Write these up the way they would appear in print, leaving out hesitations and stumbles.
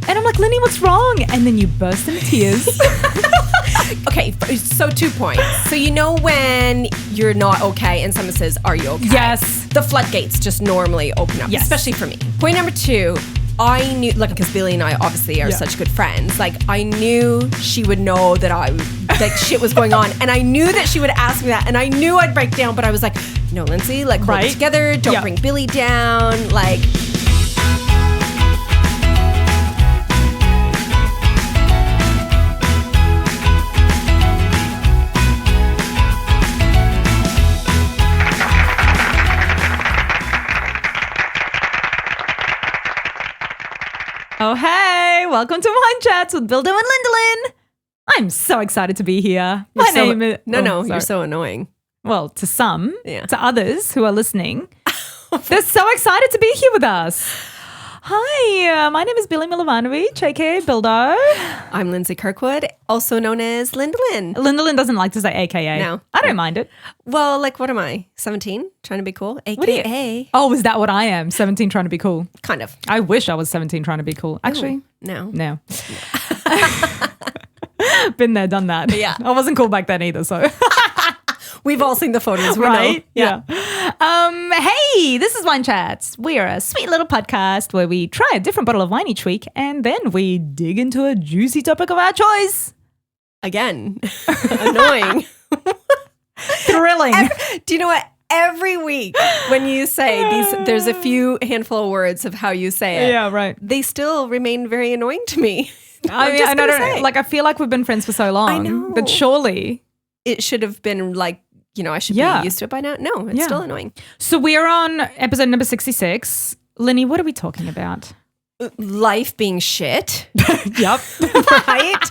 And I'm like, Linny, what's wrong? And then you burst into tears. Okay, so 2 points. So you know when you're not okay and someone says, are you okay? Yes. The floodgates just normally open up, Yes. especially for me. Point number 2, I knew, like, because Billy and I obviously are such good friends, like, I knew she would know that shit was going on. And I knew that she would ask me that. And I knew I'd break down, but I was like, no, Lindsay, like, hold it together. Don't bring Billy down. Like... Oh, hey, welcome to Wine Chats with Bildo and Lindalin. I'm so excited to be here. My name is... You're so annoying. Well, to some, to others who are listening, they're so excited to be here with us. Hi, my name is Billy Milovanovic, aka Bildo. I'm Lindsay Kirkwood, also known as Lindalin. Lindalin doesn't like to say aka. No. I don't mind it. Well, like, what am I? 17? Trying to be cool? AKA. Oh, is that what I am? 17 trying to be cool? Kind of. I wish I was 17 trying to be cool. Actually, Ooh, no. No. Been there, done that. Yeah. I wasn't cool back then either, so... We've all seen the photos, right? Yeah. Hey, this is Wine Chats. We are a sweet little podcast where we try a different bottle of wine each week and then we dig into a juicy topic of our choice. Again, annoying. Thrilling. Do you know what? Every week when you say these, there's a few handful of words of how you say it. Yeah, right. They still remain very annoying to me. I feel like we've been friends for so long. I know. That surely it should have been like, I should be used to it by now. No, it's still annoying. So we are on episode number 66. Linny, what are we talking about? Life being shit. Yep. Right?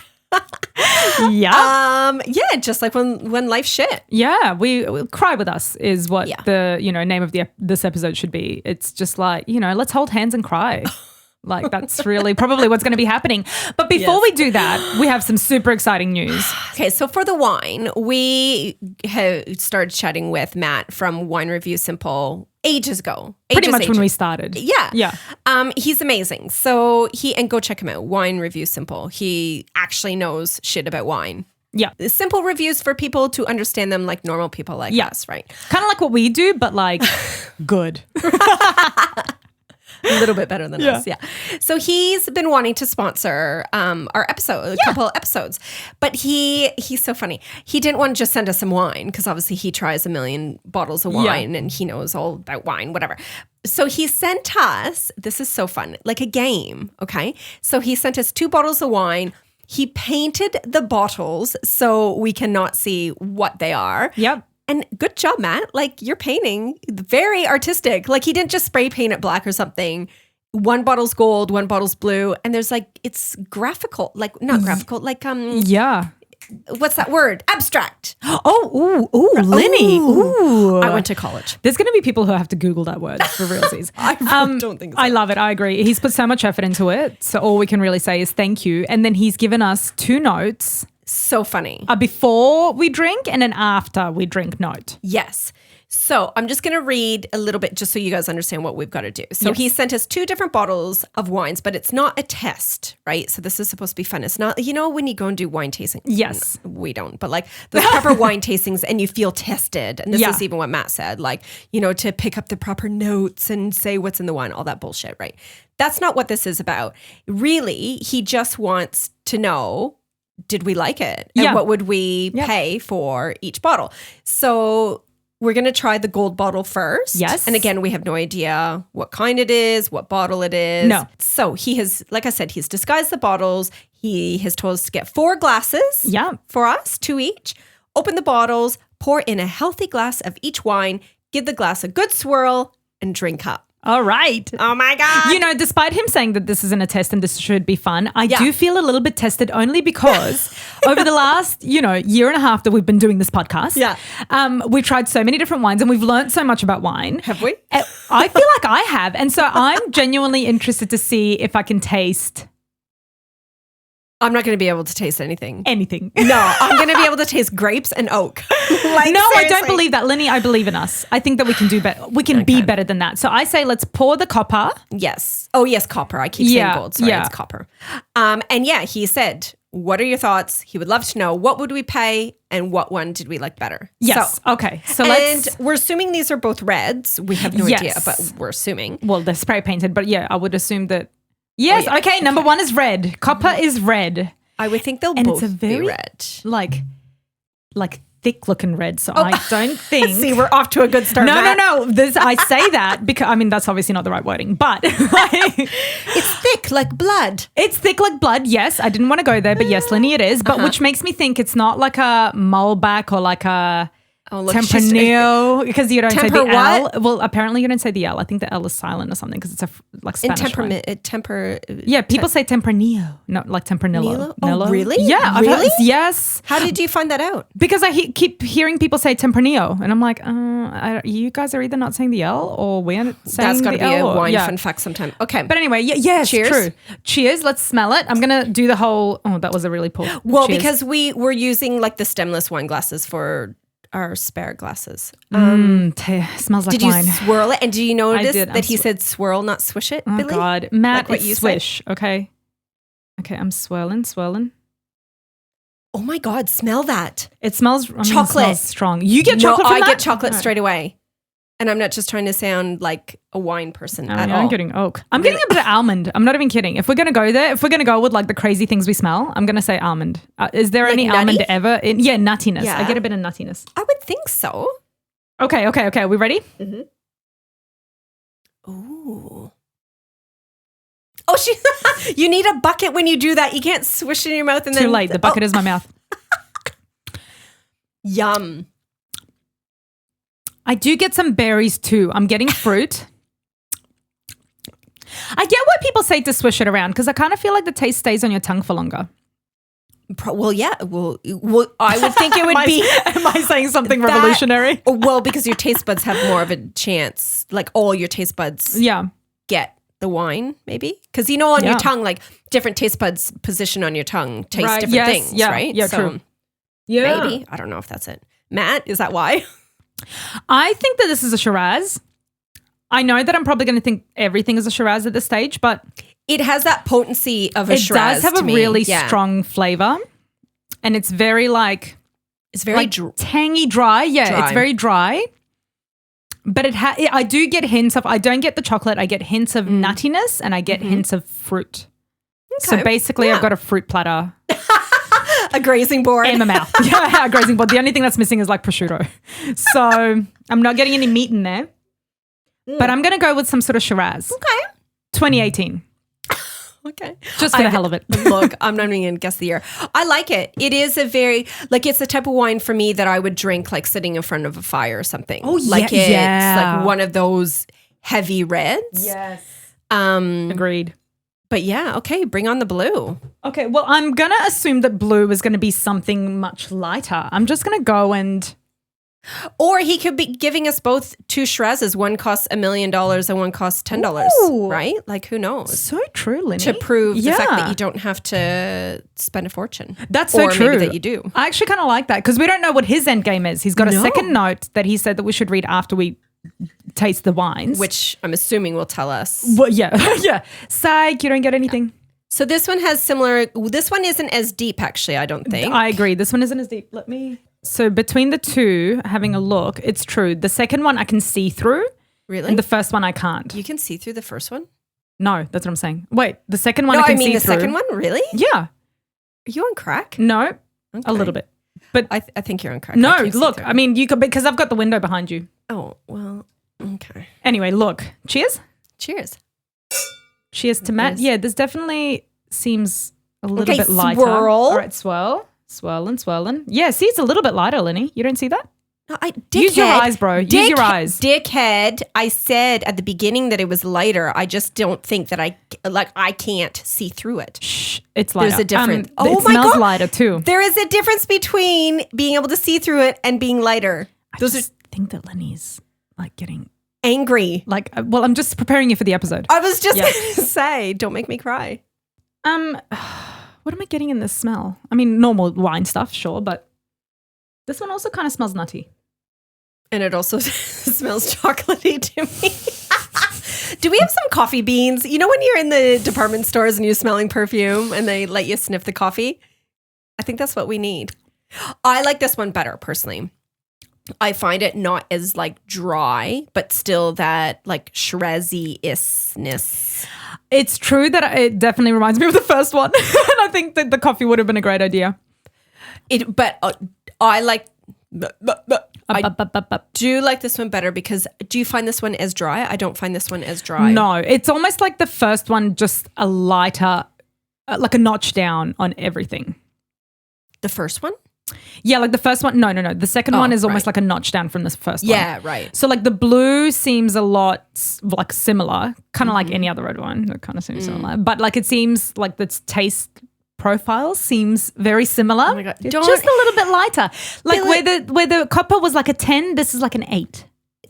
Yeah. Just like when life's shit. Yeah, we cry with us is what the name of this episode should be. It's just like, let's hold hands and cry. Like that's really probably what's going to be happening. But before we do that, we have some super exciting news. Okay, so for the wine, we have started chatting with Matt from Wine Review Simple ages ago. Pretty much when we started. Yeah. Yeah. He's amazing. So and go check him out, Wine Review Simple. He actually knows shit about wine. Yeah. Simple reviews for people to understand them like normal people like us, right? Kind of like what we do, but like good. A little bit better than us, yeah. So he's been wanting to sponsor our episode, a couple episodes, but he's so funny. He didn't want to just send us some wine because obviously he tries a million bottles of wine and he knows all about wine, whatever. So he sent us, this is so fun, like a game, okay? So he sent us 2 bottles of wine. He painted the bottles so we cannot see what they are. Yep. And good job, Matt. Like, your painting, very artistic. Like, he didn't just spray paint it black or something. One bottle's gold, one bottle's blue. And there's like, it's graphical. Like, not graphical, like, yeah. What's that word? Abstract. Ooh, Linny. Ooh. I went to college. There's going to be people who have to Google that word for realsies. I really don't think so. I love it. I agree. He's put so much effort into it. So all we can really say is thank you. And then he's given us 2 notes. So funny. A before we drink and an after we drink note. Yes. So I'm just going to read a little bit just so you guys understand what we've got to do. So he sent us 2 different bottles of wines, but it's not a test, right? So this is supposed to be fun. It's not, when you go and do wine tasting. Yes. We don't, but like the proper wine tastings and you feel tested. And this is even what Matt said, like, to pick up the proper notes and say what's in the wine, all that bullshit, right? That's not what this is about. Really, he just wants to know, did we like it? And what would we pay for each bottle? So we're going to try the gold bottle first. Yes. And again, we have no idea what kind it is, what bottle it is. No. So he has, like I said, he's disguised the bottles. He has told us to get 4 glasses for us, 2 each. Open the bottles, pour in a healthy glass of each wine, give the glass a good swirl, and drink up. All right. Oh my God. Despite him saying that this isn't a test and this should be fun, I do feel a little bit tested only because over the last, year and a half that we've been doing this podcast, we've tried so many different wines and we've learned so much about wine. Have we? I feel like I have. And so I'm genuinely interested to see if I can taste I'm not going to be able to taste anything. Anything. No, I'm going to be able to taste grapes and oak. No, seriously. I don't believe that. Lenny, I believe in us. I think that we can do better. We can be better than that. So I say let's pour the copper. Yes. Oh, yes, copper. I keep saying gold. Sorry, it's copper. And he said, what are your thoughts? He would love to know, what would we pay and what one did we like better? Yes. Okay. So and we're assuming these are both reds. We have no idea, but we're assuming. Well, they're spray painted, but yeah, I would assume that. Yes. Okay. Number one is red. Copper is red. I would think they'll both be red. Like thick looking red. So I don't think. See, we're off to a good start. No. I say that because, I mean, that's obviously not the right wording, but. It's thick like blood. It's thick like blood. Yes. I didn't want to go there, but yes, Lenny, it is. But which makes me think it's not like a Malbec or like a. Tempranillo, because you don't say the L. Well, apparently you don't say the L. I think the L is silent or something because it's a Spanish wine. Yeah, people say Tempranillo, not like Tempranillo. Oh, really? Yeah. Really? Yes. How did you find that out? Because I keep hearing people say Tempranillo, and I'm like, you guys are either not saying the L or we aren't saying the L. That's got to be a wine fun fact sometime. Okay. But anyway, yes, cheers. True. Cheers. Let's smell it. I'm going to do the whole, that was a really poor. Well, cheers. Because we were using like the stemless wine glasses for our spare glasses. Smells like wine. Did you swirl it? And do you notice that he said swirl, not swish it, Oh, Billy? God. Matt, like it's swish. Said? Okay, I'm swirling. Oh, my God. Smell that. It smells chocolate. It smells strong. You get chocolate from that? I get chocolate straight away. And I'm not just trying to sound like a wine person at all. I'm getting oak. I'm getting a bit of almond. I'm not even kidding. If we're going to go there, if we're going to go with like the crazy things we smell, I'm going to say almond. Is there any nutty? Almond ever? Nuttiness. Yeah. I get a bit of nuttiness. I would think so. Okay. Are we ready? Mm-hmm. Ooh. Oh, you need a bucket when you do that. You can't swish it in your mouth and then. Too late. The bucket is my mouth. Yum. I do get some berries too. I'm getting fruit. I get what people say to swish it around because I kind of feel like the taste stays on your tongue for longer. Well, yeah. Well, I would think it would be. Am I saying something revolutionary? Well, because your taste buds have more of a chance. Like all your taste buds get the wine, maybe. Because on your tongue, like different taste buds position on your tongue taste different things, right? Yeah, so true. Yeah. Maybe. I don't know if that's it. Matt, is that why? I think that this is a Shiraz. I know that I'm probably going to think everything is a Shiraz at this stage, but it has that potency of a Shiraz. It does have a really strong flavor, and it's very it's very tangy, dry. Yeah, it's very dry. But I do get hints of. I don't get the chocolate. I get hints of nuttiness, and I get hints of fruit. Okay. So basically, I've got a fruit platter. A grazing board. In my mouth. Yeah, a grazing board. The only thing that's missing is like prosciutto. So I'm not getting any meat in there. But I'm going to go with some sort of Shiraz. Okay. 2018. Okay. Just for the hell of it. Look, I'm not even going to guess the year. I like it. It is a very, it's the type of wine for me that I would drink like sitting in front of a fire or something. Oh, it's like one of those heavy reds. Yes. Agreed. But yeah, okay, bring on the blue. Okay, well, I'm going to assume that blue is going to be something much lighter. I'm just going to go and... Or he could be giving us both two Shirazes. One costs $1 million and one costs $10, right? Like, who knows? So true, Lenny. To prove the fact that you don't have to spend a fortune. That's so true. Or maybe that you do. I actually kind of like that because we don't know what his end game is. He's got a second note that he said that we should read after we taste the wines. Which I'm assuming will tell us. Well, yeah. Psych, you don't get anything. So this one has similar, this one isn't as deep actually, I don't think. I agree. This one isn't as deep. So between the two, having a look, it's true. The second one I can see through. Really? And the first one I can't. You can see through the first one? No, that's what I'm saying. Wait, the second one I can see through. the second one? Really? Yeah. Are you on crack? No, a little bit. But I think you're on crack. No, look, I mean, you could, because I've got the window behind you. Oh, well, okay. Anyway, look. Cheers. Cheers. Cheers to Matt. Yeah, this definitely seems a little bit lighter. Swirl. All right, swirl. Swirling. Yeah, see, it's a little bit lighter, Lenny. You don't see that? No, use your eyes, bro. Use your eyes. Dickhead, I said at the beginning that it was lighter. I just don't think that I can't see through it. Shh, it's lighter. There's a difference. It smells lighter too. There is a difference between being able to see through it and being lighter. I think that Lenny's getting angry. I'm just preparing you for the episode. I was just going to say, don't make me cry. What am I getting in this smell? I mean, normal wine stuff, sure, but this one also kind of smells nutty. And it also smells chocolatey to me. Do we have some coffee beans? You know when you're in the department stores and you're smelling perfume and they let you sniff the coffee? I think that's what we need. I like this one better, personally. I find it not as like dry, but still that like Shiraz-ishness. It's true that it definitely reminds me of the first one. And I think that the coffee would have been a great idea. But I like... I do like this one better because do you find this one as dry? I don't find this one as dry. No, it's almost like the first one, just a lighter, like a notch down on everything. The first one? Yeah, like the first one. No. The second one is almost like a notch down from the first one. Yeah, right. So like the blue seems a lot like similar, kind of like any other red wine. It kind of seems similar. But like it seems like the taste profile seems very similar. Oh my God. Just a little bit lighter. Like where the copper was like a 10, this is like an 8.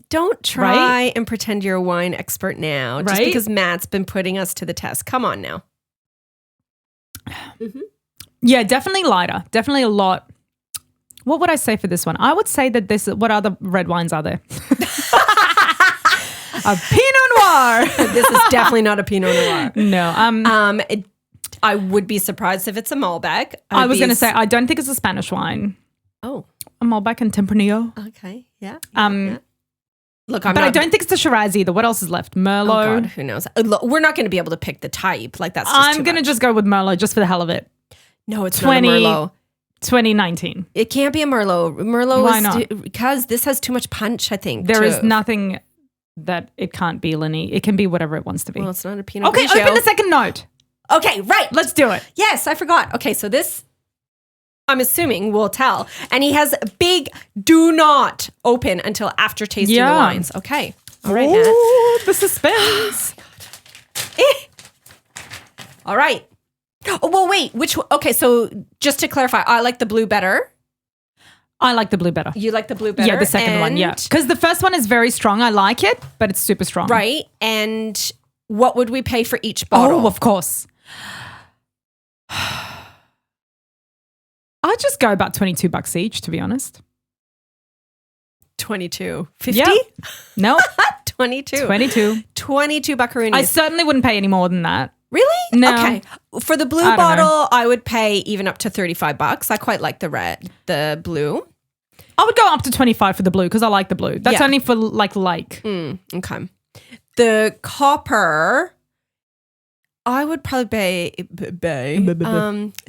Don't try and pretend you're a wine expert now just Right? because Matt's been putting us to the test. Come on now. Mm-hmm. Yeah, definitely lighter. Definitely a lot. What would I say for this one? I would say that what other red wines are there? A Pinot Noir. This is definitely not a Pinot Noir. No. I would be surprised if it's a Malbec. I was going to say, I don't think it's a Spanish wine. Oh. A Malbec and Tempranillo. Okay. Yeah. Look, I don't think it's a Shiraz either. What else is left? Merlot. Oh God, who knows? Look, we're not going to be able to pick the type. Like that's. I'm going to just go with Merlot just for the hell of it. No, it's not a Merlot. 2019. It can't be a Merlot. Merlot Why is not? Because this has too much punch. I think there is nothing that it can't be, Linny. It can be whatever it wants to be. Well, it's not a Pinot. Okay, Grigio. open the second note. Okay, right. Let's do it. Yes, I forgot. Okay, so this, I'm assuming we'll tell. And he has a big do not open until after tasting the wines. Okay. All right, Matt. Ooh, the suspense. All right. Oh, well, wait. Okay, so just to clarify, I like the blue better. I like the blue better. You like the blue better? Yeah, the second one, yeah. Because the first one is very strong. I like it, but it's super strong. Right. And what would we pay for each bottle? Oh, of course. I'd just go about $22 each, to be honest. 22. 50? Yeah. No. 22. 22 buckaroonies. I certainly wouldn't pay any more than that. Really? No. Okay. For the blue bottle, I would pay even up to $35. I quite like the blue. I would go up to 25 for the blue because I like the blue. That's only for like lake. Okay. The copper, I would probably pay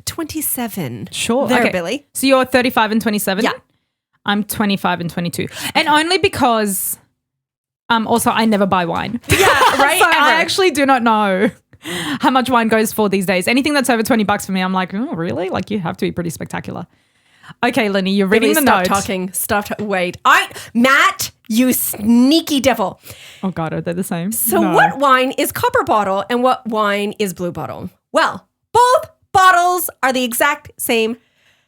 27. Sure. There, okay. Billy. So you're 35 and 27? Yeah. I'm 25 and 22. And only because also I never buy wine. Yeah, right? So I actually do not know how much wine goes for these days. Anything that's over $20 for me, I'm like, oh, really? Like you have to be pretty spectacular. Okay, Lenny, you're reading the notes. Stop talking. Wait. Matt, you sneaky devil. Oh God, are they the same? So what wine is copper bottle and what wine is blue bottle? Well, both bottles are the exact same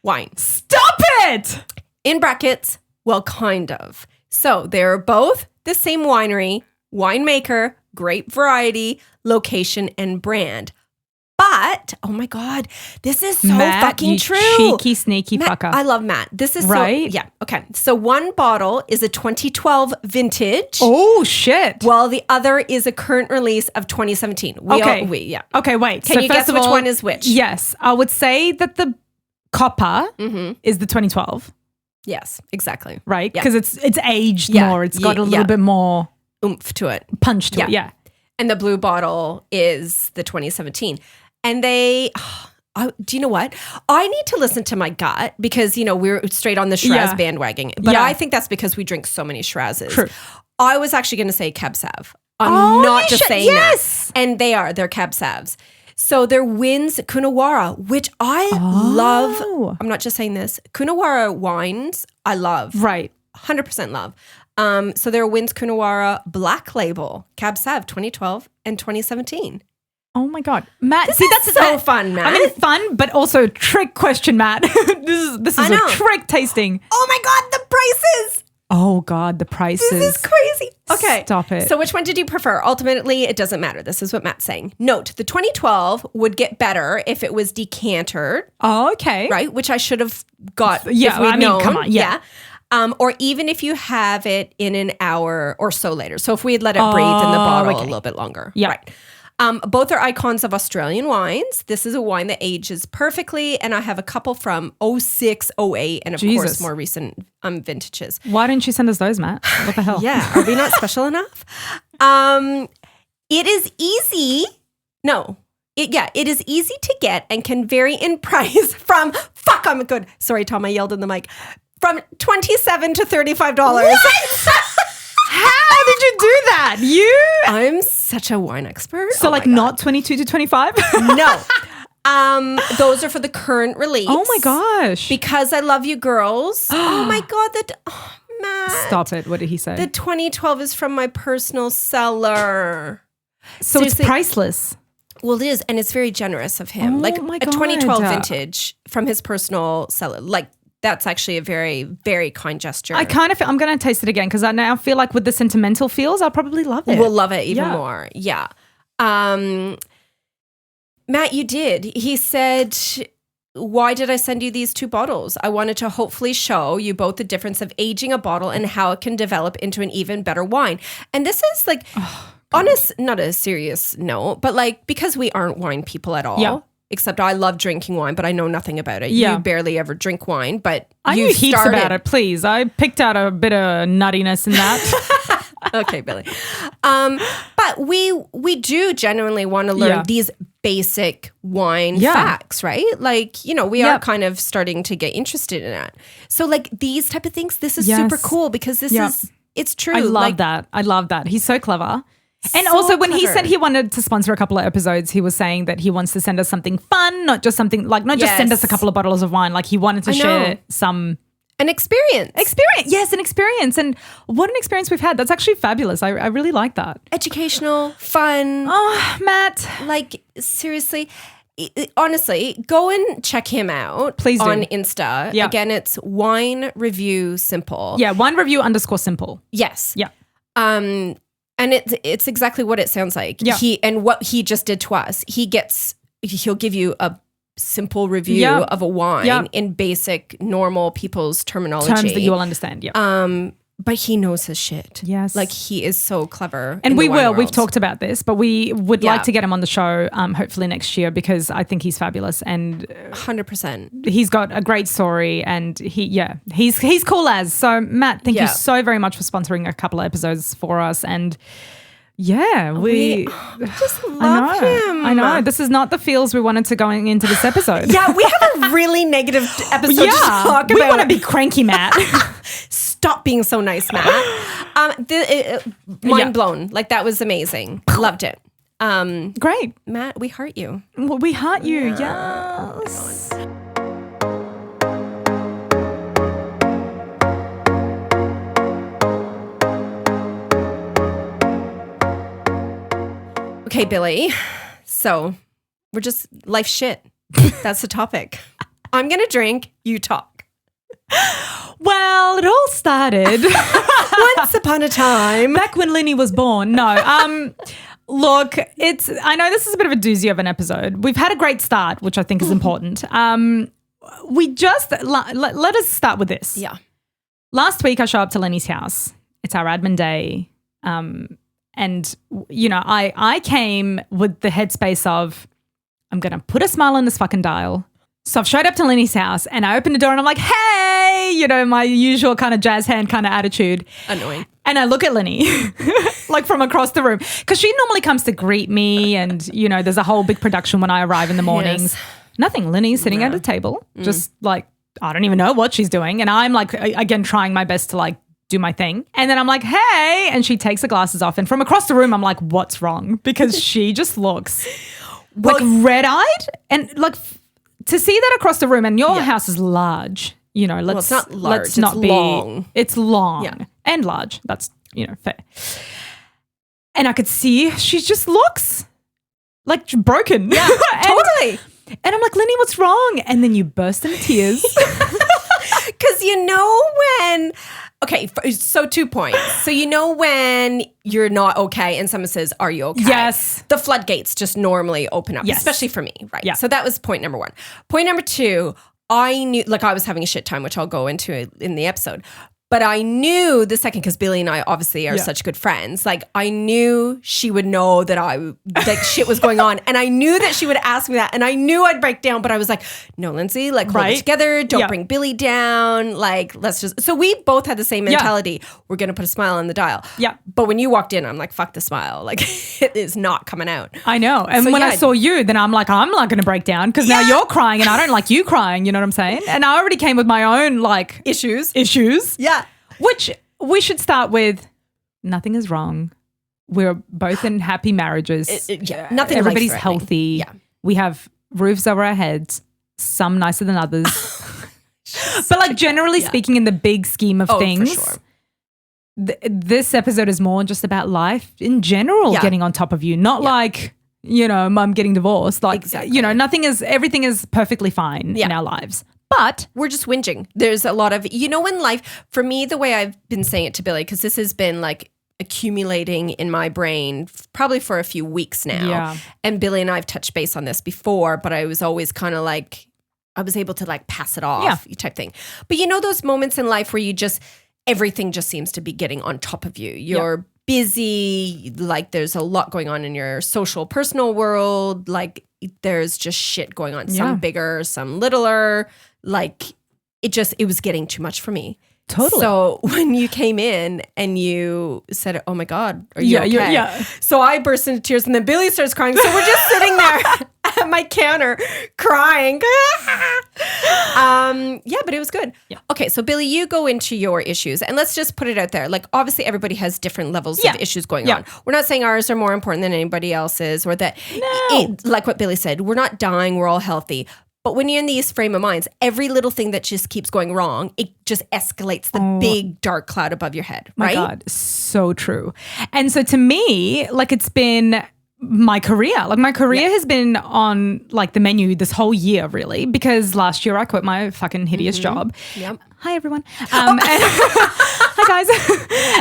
wine. Stop it! In brackets, well, kind of. So they're both the same winery, winemaker, grape variety, location, and brand. But, oh my God, this is so Matt, fucking you true. Cheeky, sneaky Matt, fucker. I love Matt. This is right. So, yeah, okay. So one bottle is a 2012 vintage. Oh, shit. While the other is a current release of 2017. Okay, wait. Can you guess which one is which? Yes. I would say that the copper is the 2012. Yes, exactly. Right? Yeah. Because it's aged more. It's got a little bit more oomph to it. Punch to it. Yeah. And the blue bottle is the 2017. And do you know what? I need to listen to my gut because, we're straight on the Shiraz bandwagon. But I think that's because we drink so many Shirazes. True. I was actually going to say Cab Sav. I'm not just saying that. And they're Cab Savs. So they're Wynn's Coonawarra, which I love. I'm not just saying this. Coonawarra wines, I love. Right. 100% love. So they're Wynn's Coonawarra Black Label, Cab Sav 2012 and 2017. Oh my God, Matt! That's so fun, Matt. I mean, fun, but also trick question, Matt. This is a trick tasting. Oh my God, the prices! Oh Oh God, the prices. This is crazy. Okay. Stop it. So which one did you prefer? Ultimately, it doesn't matter. This is what Matt's saying. Note, the 2012 would get better if it was decantered. Oh, okay. Right? Which I should have got Yeah, if we'd known. come on. Yeah. Or even if you have it in an hour or so later. So if we had let it breathe in the bottle a little bit longer. Yeah. Right. Both are icons of Australian wines. This is a wine that ages perfectly, and I have a couple from 06, 08, and of course more recent vintages. Why didn't you send us those, Matt? What the hell? Yeah, are we not special enough? It is easy. No. It is easy to get and can vary in price from, I'm good. Sorry, Tom, I yelled in the mic. From $27 to $35. What? How did you do that? I'm such a wine expert. So not 22 to 25? No. Those are for the current release. Oh my gosh. Because I love you girls. Oh my God. Matt. Stop it. What did he say? The 2012 is from my personal cellar. So seriously, it's priceless. Well, it is. And it's very generous of him. Oh like my a God. 2012 vintage from his personal cellar. Like, that's actually a very, very kind gesture. I'm going to taste it again because I now feel like with the sentimental feels, I'll probably love it. We'll love it even more. Yeah. Matt, you did. He said, why did I send you these 2 bottles? I wanted to hopefully show you both the difference of aging a bottle and how it can develop into an even better wine. And this is like, not a serious note, but like, because we aren't wine people at all. Yeah. Except I love drinking wine, but I know nothing about it. Yeah. You barely ever drink wine, but I knew heaps about it, please. I picked out a bit of nuttiness in that. Okay, Billy. But we do genuinely want to learn these basic wine facts, right? Like, we are kind of starting to get interested in that. So like these type of things, this is super cool because this is, it's true. I love that. I love that. He's so clever. And so also when he said he wanted to sponsor a couple of episodes, he was saying that he wants to send us something fun, not just something like, not just send us a couple of bottles of wine. Like he wanted to share an experience. Yes, an experience. And what an experience we've had. That's actually fabulous. I really like that. Educational, fun. Oh, Matt. Like seriously, honestly, go and check him out. Please do. On Insta. Yeah. Again, it's Wine Review Simple. Yeah, Wine Review _simple. Yes. Yeah. And it's exactly what it sounds like. Yeah. What he just did to us. He'll give you a simple review of a wine in basic, normal people's terminology. Terms that you will understand. Yeah. But he knows his shit. Yes. Like he is so clever. And we will. World. We've talked about this, but we would like to get him on the show hopefully next year because I think he's fabulous and 100%. He's got a great story and he's cool as. So Matt, thank you so very much for sponsoring a couple of episodes for us and we just love him. I know. This is not the feels we wanted to going into this episode. Yeah, we have a really negative episode to talk about. We want to be cranky, Matt. Stop being so nice, Matt. Mind blown. Like that was amazing. Loved it. Great. Matt, we heart you. Well, we heart you. Yes. Okay, Billy. So we're just life shit. That's the topipic. I'm going to drink, you talk. Well, it all started once upon a time. Back when Linny was born. No. Look, I know this is a bit of a doozy of an episode. We've had a great start, which I think is important. We just, let us start with this. Yeah. Last week I show up to Lenny's house. It's our admin day. And, I came with the headspace of, I'm going to put a smile on this fucking dial. So I've showed up to Lenny's house and I open the door and I'm like, hey, my usual kind of jazz hand kind of attitude. Annoying. And I look at Lenny like from across the room because she normally comes to greet me and, there's a whole big production when I arrive in the mornings. Yes. Nothing. Lenny's sitting at a table, just like, I don't even know what she's doing. And I'm like, again, trying my best to like, do my thing. And then I'm like, hey, and she takes the glasses off. And from across the room, I'm like, what's wrong? Because she just looks like red-eyed. And like to see that across the room and your house is large, it's not large. Let's not it's be long. It's long and large. That's, fair. And I could see she just looks like broken. Yeah, totally. And I'm like, Lenny, what's wrong? And then you burst into tears. Because when Okay, so 2 points. So you know when you're not okay and someone says, "Are you okay?" Yes. The floodgates just normally open up, especially for me, right? Yeah. So that was point number 1. Point number 2, I knew, like I was having a shit time, which I'll go into in the episode. But I knew the second, because Billy and I obviously are such good friends, like I knew she would know that shit was going on. And I knew that she would ask me that. And I knew I'd break down, but I was like, no, Lindsay, like hold it together. Don't bring Billy down. Like, let's just, so we both had the same mentality. We're going to put a smile on the dial. Yeah. But when you walked in, I'm like, fuck the smile. Like it is not coming out. I know. And so, when I saw you, then I'm like, I'm not going to break down because now you're crying and I don't like you crying. You know what I'm saying? And I already came with my own like issues. Yeah. Which we should start with. Nothing is wrong. We're both in happy marriages. Nothing. Everybody's healthy. Yeah. We have roofs over our heads. Some nicer than others. But like generally speaking, in the big scheme of things, for sure. This episode is more just about life in general getting on top of you. Not like, you know, mum getting divorced. Like, you know, everything is perfectly fine in our lives. But we're just whinging. There's a lot of, you know, in life, for me, the way I've been saying it to Billy, because this has been like accumulating in my brain probably for a few weeks now. Yeah. And Billy and I have touched base on this before, but I was always kind of like, I was able to like pass it off type thing. But you know, those moments in life where everything just seems to be getting on top of you. You're busy, like there's a lot going on in your social, personal world, like there's just shit going on. Some bigger, some littler. Like it was getting too much for me. Totally. So when you came in and you said, "Oh my God, are you okay?" So I burst into tears and then Billy starts crying. So we're just sitting there at my counter crying. But it was good. Yeah. Okay, so Billy, you go into your issues and let's just put it out there. Like obviously everybody has different levels of issues going on. We're not saying ours are more important than anybody else's or that, like what Billy said, we're not dying, we're all healthy. But when you're in these frame of minds, every little thing that just keeps going wrong, it just escalates the big dark cloud above your head, right? My God, so true. And so to me, like it's been my career. Like my career has been on like the menu this whole year really because last year I quit my fucking hideous job. Yep. Hi everyone. Hi guys.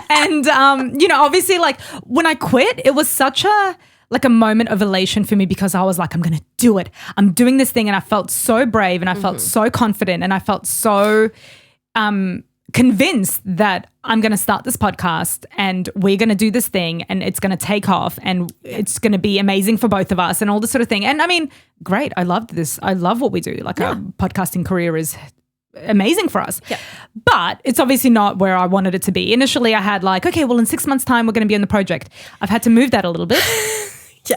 And you know, obviously like when I quit, it was such a moment of elation for me because I was like, I'm going to do it. I'm doing this thing. And I felt so brave and I felt so confident and I felt so convinced that I'm going to start this podcast and we're going to do this thing and it's going to take off and it's going to be amazing for both of us and all this sort of thing. And I mean, great. I loved this. I love what we do. Like our podcasting career is amazing for us. Yeah. But it's obviously not where I wanted it to be. Initially I had like, okay, well in 6 months time, we're going to be on the project. I've had to move that a little bit.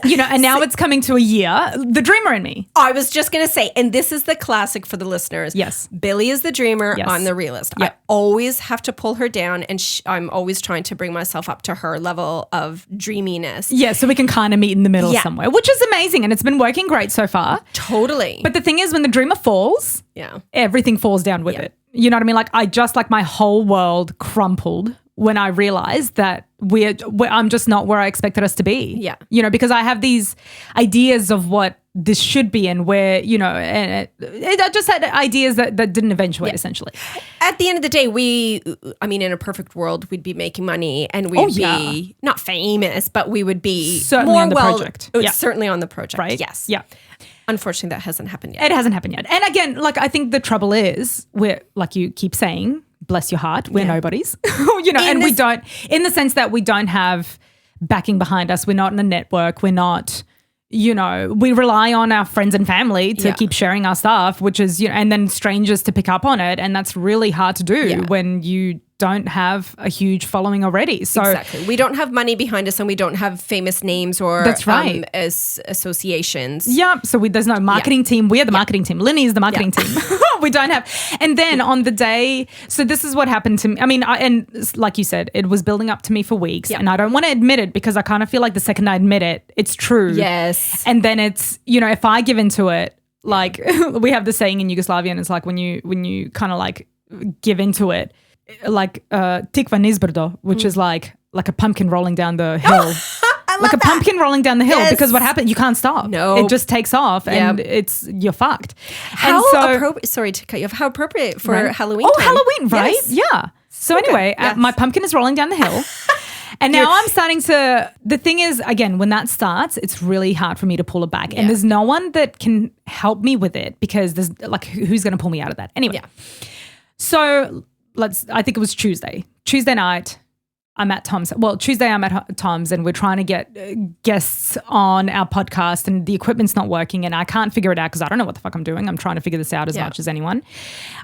You know, and now it's coming to a year. The dreamer in me. I was just going to say, and this is the classic for the listeners. Yes. Billy is the dreamer. Yes. I'm the realist. Yep. I always have to pull her down and I'm always trying to bring myself up to her level of dreaminess. Yeah, so we can kind of meet in the middle somewhere, which is amazing. And it's been working great so far. Totally. But the thing is, when the dreamer falls, everything falls down with it. You know what I mean? Like my whole world crumpled when I realized that I'm just not where I expected us to be. Yeah. You know, because I have these ideas of what this should be and where, you know, and I just had ideas that didn't eventuate essentially. At the end of the day, in a perfect world, we'd be making money and we'd be not famous, but we would be certainly on the project. Certainly on the project. Right? Yes. Yeah. Unfortunately, that hasn't happened yet. It hasn't happened yet. And again, like I think the trouble is we're, like you keep saying, bless your heart, we're nobodies, you know, we don't, in the sense that we don't have backing behind us. We're not in a network. We're not, you know, we rely on our friends and family to keep sharing our stuff, which is, you know, and then strangers to pick up on it. And that's really hard to do when you don't have a huge following already. So exactly. We don't have money behind us and we don't have famous names or that's right. Associations. Yeah. So there's no marketing team. We are the marketing team. Linny is the marketing team. We don't have. And then on the day, so this is what happened to me. I mean, and like you said, it was building up to me for weeks and I don't want to admit it because I kind of feel like the second I admit it, it's true. Yes. And then it's, you know, if I give into it, like we have the saying in Yugoslavia and it's like when you kind of like give into it, like tikva nizbrdo, which is like a pumpkin rolling down the hill. Like a pumpkin rolling down the hill because what happened? You can't stop. No. It just takes off and you're fucked. How appropriate, sorry to cut you off, how appropriate for Halloween time. Halloween, right? Yes. Yeah. So anyway, my pumpkin is rolling down the hill. And now I'm starting to, the thing is, again, when that starts, it's really hard for me to pull it back. And there's no one that can help me with it because there's like, who's going to pull me out of that? Anyway. Yeah. So I think it was Tuesday night. I'm at Tom's. Well, Tuesday I'm at Tom's and we're trying to get guests on our podcast and the equipment's not working and I can't figure it out because I don't know what the fuck I'm doing. I'm trying to figure this out as much as anyone.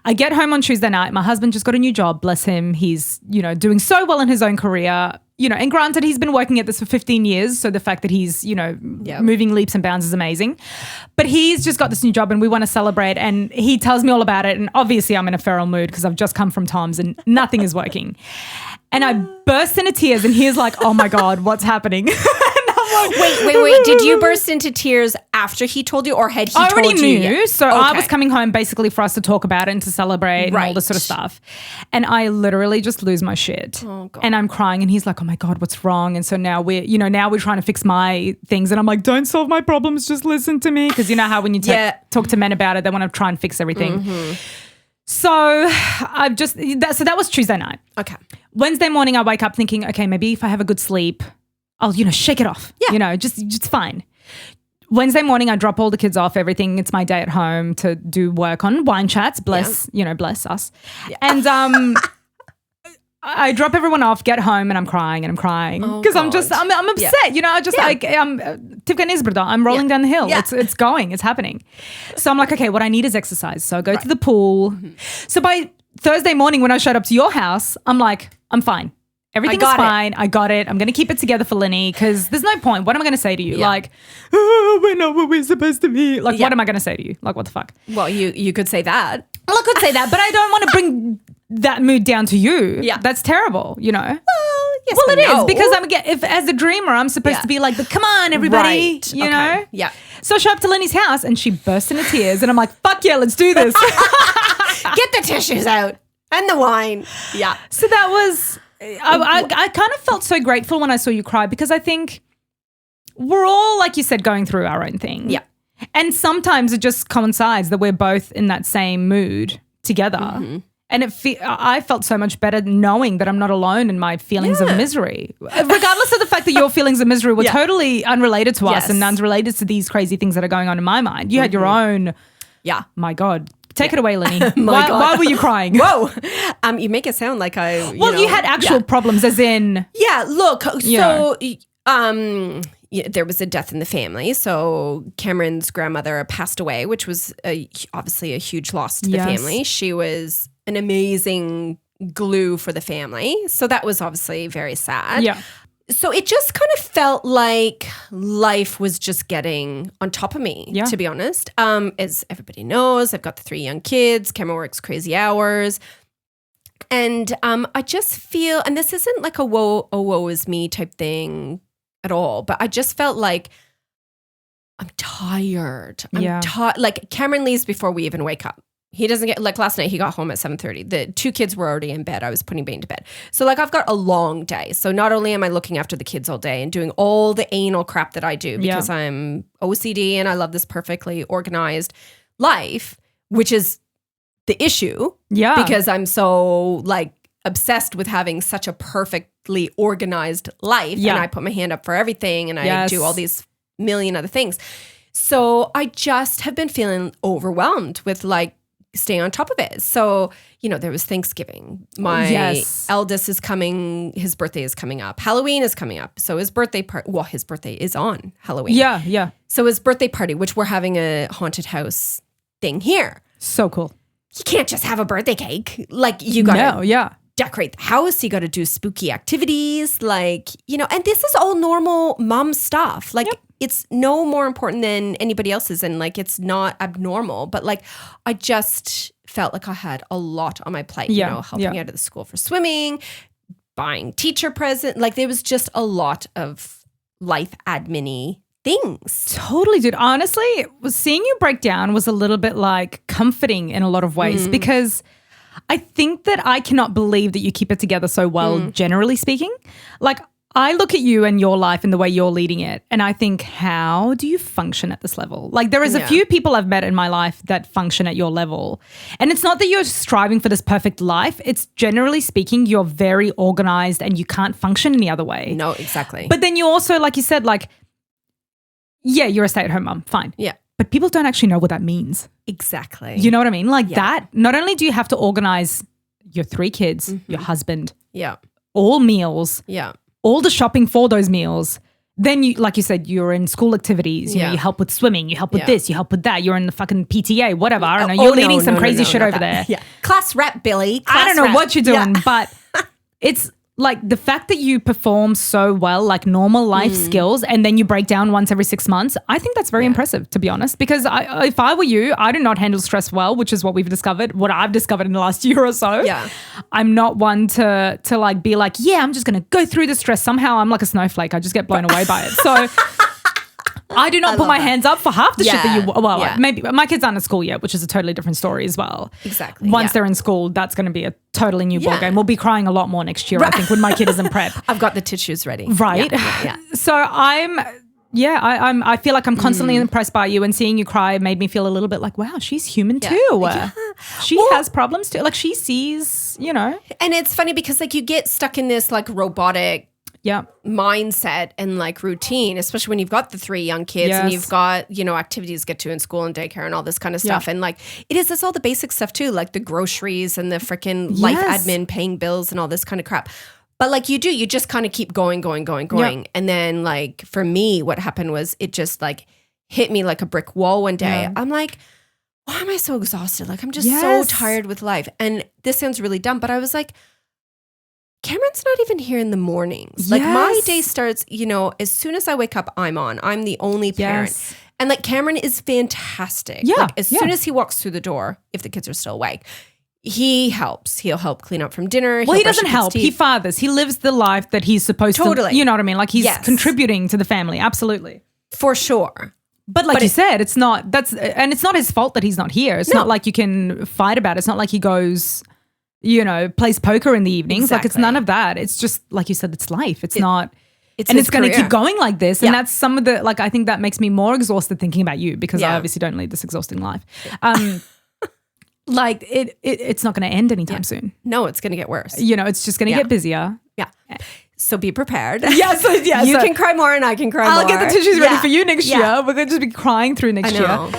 I get home on Tuesday night. My husband just got a new job. Bless him. He's, doing so well in his own career. And granted, he's been working at this for 15 years. So the fact that he's, moving leaps and bounds is amazing. But he's just got this new job and we want to celebrate. And he tells me all about it. And obviously I'm in a feral mood because I've just come from Tom's and nothing is working. And I burst into tears and he's like, oh my God, what's happening? Wait. Did you burst into tears after he told you or had he told you? I already knew. So I was coming home basically for us to talk about it and to celebrate and all this sort of stuff. And I literally just lose my shit. Oh, God. And I'm crying and he's like, oh my God, what's wrong? And so now we're trying to fix my things. And I'm like, don't solve my problems, just listen to me. Because you know how when you talk to men about it, they want to try and fix everything. Mm-hmm. So that was Tuesday night. Okay. Wednesday morning, I wake up thinking, okay, maybe if I have a good sleep, I'll, shake it off. Yeah. Just fine. Wednesday morning, I drop all the kids off, everything. It's my day at home to do work on wine chats. Bless us. Yeah. And I drop everyone off, get home, and I'm crying because I'm upset. I'm rolling down the hill. Yeah. It's going. It's happening. So I'm like, okay, what I need is exercise. So I go to the pool. Mm-hmm. So by Thursday morning when I showed up to your house, I'm like, I'm fine. Everything is fine. I got it. I'm going to keep it together for Linny because there's no point. What am I going to say to you? Yeah. Like, we're not what we're supposed to be. Like, what am I going to say to you? Like, what the fuck? Well, you could say that. Well, I could say that, but I don't want to bring that mood down to you. Yeah. That's terrible, Well, yes, well, it is because if as a dreamer, I'm supposed to be like, come on, everybody, you know? Yeah. So I show up to Linny's house and she burst into tears and I'm like, fuck yeah, let's do this. Get the tissues out and the wine. Yeah. So that was... I kind of felt so grateful when I saw you cry because I think we're all, like you said, going through our own thing. Yeah. And sometimes it just coincides that we're both in that same mood together. Mm-hmm. And I felt so much better knowing that I'm not alone in my feelings of misery. Regardless of the fact that your feelings of misery were totally unrelated to us and unrelated to these crazy things that are going on in my mind. You had your own. Yeah. My God. Take it away, Linny. Why were you crying? Whoa. You make it sound like you had actual problems as in. Yeah, look. So there was a death in the family. So Cameron's grandmother passed away, which was obviously a huge loss to the family. She was an amazing glue for the family. So that was obviously very sad. Yeah. So it just kind of felt like life was just getting on top of me, to be honest. As everybody knows, I've got the 3 young kids. Cameron works crazy hours. And I just feel, and this isn't like a woe is me type thing at all, but I just felt like I'm tired. Like Cameron leaves before we even wake up. He doesn't get, like last night he got home at 7:30. The 2 kids were already in bed. I was putting Bane to bed. So like I've got a long day. So not only am I looking after the kids all day and doing all the anal crap that I do because I'm OCD and I love this perfectly organized life, which is the issue. Yeah. Because I'm so like obsessed with having such a perfectly organized life and I put my hand up for everything and I do all these million other things. So I just have been feeling overwhelmed with like staying on top of it. So, there was Thanksgiving. My eldest is coming, his birthday is coming up. Halloween is coming up. So his birthday his birthday is on Halloween. Yeah, yeah. So his birthday party, which we're having a haunted house thing here. So cool. You can't just have a birthday cake. Like you got to decorate the house. You got to do spooky activities. Like, and this is all normal mom stuff. Like it's no more important than anybody else's. And like, it's not abnormal, but like, I just felt like I had a lot on my plate, helping out at the school for swimming, buying teacher present. Like there was just a lot of life admin-y things. Totally, dude. Honestly, seeing you break down was a little bit like comforting in a lot of ways because I think that I cannot believe that you keep it together so well, generally speaking. Like I look at you and your life and the way you're leading it, and I think, how do you function at this level? Like, there is a few people I've met in my life that function at your level. And it's not that you're striving for this perfect life. It's generally speaking, you're very organized and you can't function any other way. No, exactly. But then you also, like you said, like, yeah, you're a stay-at-home mom, fine. Yeah. But people don't actually know what that means. Exactly. You know what I mean? Like that, not only do you have to organize your 3 kids, your husband, all meals, all the shopping for those meals. Then you, like you said, you're in school activities. You know, you help with swimming, you help with this, you help with that. You're in the fucking PTA, whatever. I don't know. You're leading some crazy shit over there. Yeah. Class rep, Billy. I don't know what you're doing, but it's like the fact that you perform so well, like normal life skills, and then you break down once every 6 months. I think that's very impressive, to be honest, because if I were you, I do not handle stress well, which is what I've discovered in the last year or so. Yeah. I'm not one to like be like, yeah, I'm just going to go through the stress. Somehow I'm like a snowflake. I just get blown away by it. So I do not put my hands up for half the shit that you, maybe my kids aren't in school yet, which is a totally different story as well. Exactly. Once they're in school, that's going to be a totally new ballgame. We'll be crying a lot more next year, I think, when my kid is in prep. I've got the tissues ready. Right. Yeah. So I feel like I'm constantly impressed by you, and seeing you cry made me feel a little bit like, wow, she's human too. Yeah. She has problems too. Like, she sees, you know. And it's funny because like you get stuck in this like robotic mindset and like routine, especially when you've got the 3 young kids and you've got, you know, activities to get to in school and daycare and all this kind of stuff. And like it's all the basic stuff too, like the groceries and the freaking life admin, paying bills and all this kind of crap. But like you just kind of keep going. And then like for me, what happened was it just like hit me like a brick wall one day. I'm like, why am I so exhausted? Like, I'm just so tired with life. And this sounds really dumb, but I was like, Cameron's not even here in the mornings. Like my day starts, you know, as soon as I wake up, I'm on. I'm the only parent. And like Cameron is fantastic. Yeah. Like, as soon as he walks through the door, if the kids are still awake, he helps. He'll help clean up from dinner. Well, he doesn't help. He fathers. He lives the life that he's supposed to. You know what I mean? Like, he's contributing to the family. Absolutely. For sure. But like you said, it's not his fault that he's not here. It's not like you can fight about it. It's not like he goes, you know, plays poker in the evenings. Exactly. Like, it's none of that. It's just, like you said, it's life. It's not, and it's going to keep going like this. And that's some of the, like, I think that makes me more exhausted thinking about you, because I obviously don't lead this exhausting life. Like, it's not going to end anytime soon. No, it's going to get worse. You know, it's just going to get busier. Yeah. So be prepared. You can cry more and I can cry more. I'll get the tissues ready for you next year. We're going to just be crying through next year.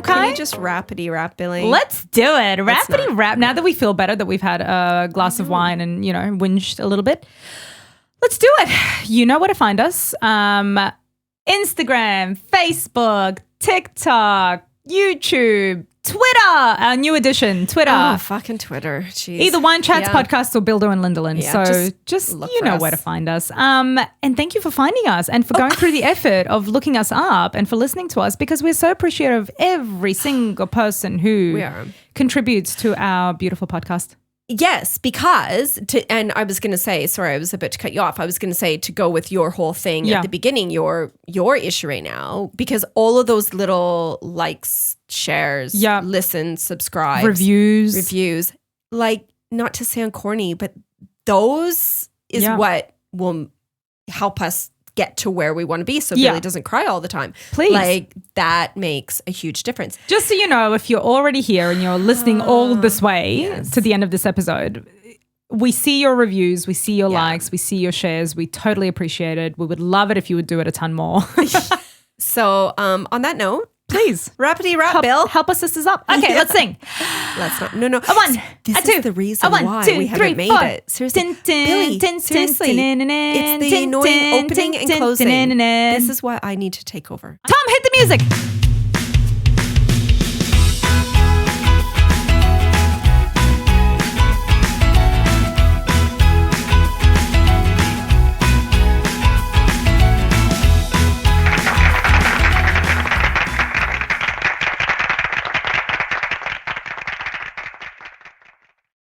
Can we just rapidy rap, Billy? Let's do it. Rapidy rap. Now that we feel better, that we've had a glass of wine and, you know, whinged a little bit, let's do it. You know where to find us. Instagram, Facebook, TikTok, YouTube, Twitter, our new edition, Twitter. Oh, fucking Twitter. Jeez. Either Wine Chats Podcast or Bildo and Lindalin. Yeah, so just you know where to find us. And thank you for finding us and for going through the effort of looking us up and for listening to us, because we're so appreciative of every single person who contributes to our beautiful podcast. Yes, because and I was going to say, sorry, I was about to cut you off. I was going to say, to go with your whole thing at the beginning, your issue right now, because all of those little likes, shares, listens, subscribes, reviews, like, not to sound corny, but those is what will help us get to where we want to be, so Billy doesn't cry all the time. Please. Like, that makes a huge difference. Just so you know, if you're already here and you're listening all this way to the end of this episode, we see your reviews, we see your likes, we see your shares. We totally appreciate it. We would love it if you would do it a ton more. So on that note, please. Rapidy rap, Bill. Help us sisters up. Okay, let's sing. Let's not. No. A one, this a two, is the reason why we haven't made it. Seriously. Billy, seriously. It's the annoying opening and closing. This is why I need to take over. Tom, hit the music.